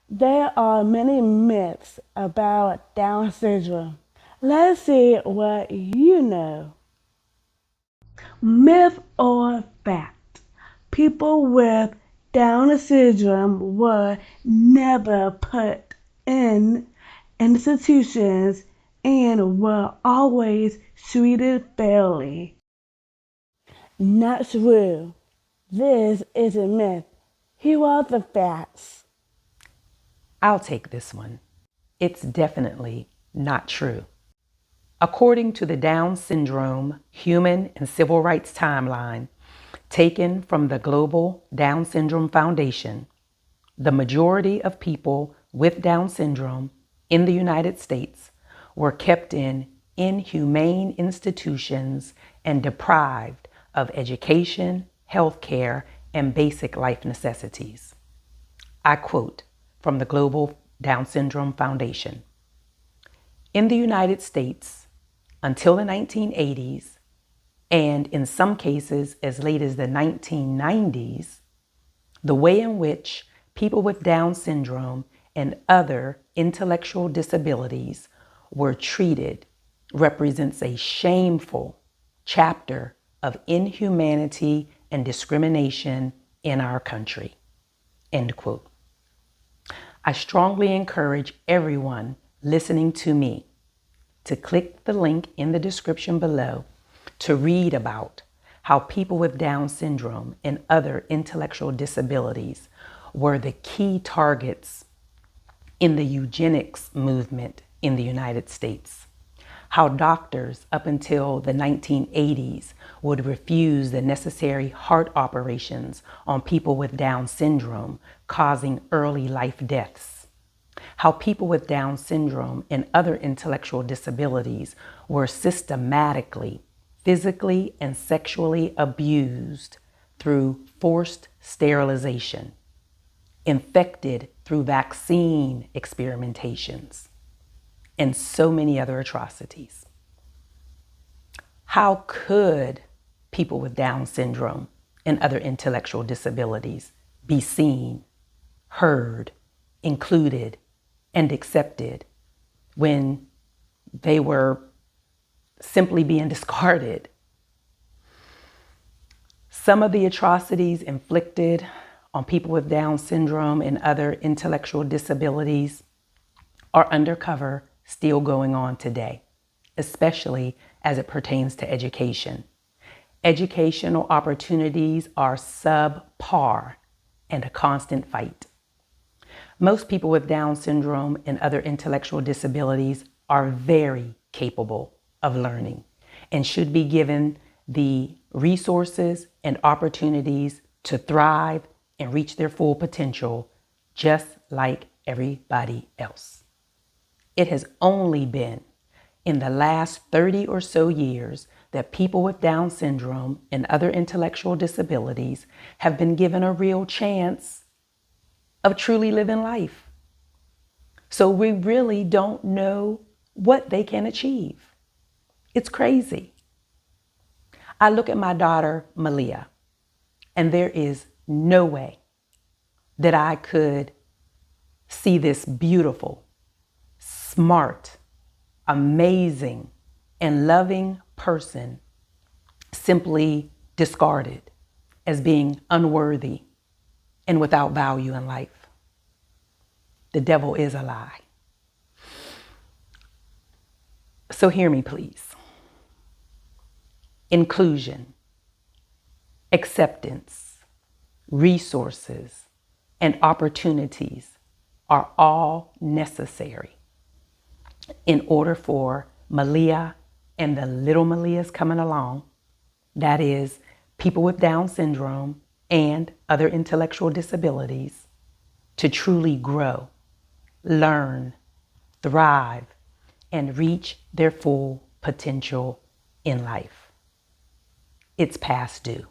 There are many myths about Down syndrome. Let's see what you know. Myth or fact? People with Down syndrome were never put in institutions and were always treated fairly. Not true. This is a myth. Here are the facts. I'll take this one. It's definitely not true. According to the Down Syndrome Human and Civil Rights Timeline, taken from the Global Down Syndrome Foundation, the majority of people with Down syndrome in the United States were kept in inhumane institutions and deprived of education, health care, and basic life necessities. I quote from the Global Down Syndrome Foundation. In the United States, until the 1980s, and in some cases as late as the 1990s, the way in which people with Down syndrome and other intellectual disabilities were treated represents a shameful chapter of inhumanity and discrimination in our country. End quote. I strongly encourage everyone listening to me to click the link in the description below to read about how people with Down syndrome and other intellectual disabilities were the key targets in the eugenics movement in the United States. How doctors up until the 1980s would refuse the necessary heart operations on people with Down syndrome, causing early life deaths. How people with Down syndrome and other intellectual disabilities were systematically, physically, and sexually abused through forced sterilization, infected through vaccine experimentations, and so many other atrocities. How could people with Down syndrome and other intellectual disabilities be seen, heard, included, and accepted when they were simply being discarded? Some of the atrocities inflicted on people with Down syndrome and other intellectual disabilities are undercover, still going on today, especially as it pertains to education. Educational opportunities are subpar and a constant fight. Most people with Down syndrome and other intellectual disabilities are very capable of learning and should be given the resources and opportunities to thrive and reach their full potential, just like everybody else. It has only been in the last 30 or so years that people with Down syndrome and other intellectual disabilities have been given a real chance of truly living life. So we really don't know what they can achieve. It's crazy. I look at my daughter, Malia, and there is no way that I could see this beautiful, smart, amazing, and loving person simply discarded as being unworthy and without value in life. The devil is a lie. So hear me, please. Inclusion, acceptance, resources, and opportunities are all necessary in order for Malia and the little Malias coming along, that is, people with Down syndrome and other intellectual disabilities, to truly grow, learn, thrive, and reach their full potential in life. It's past due.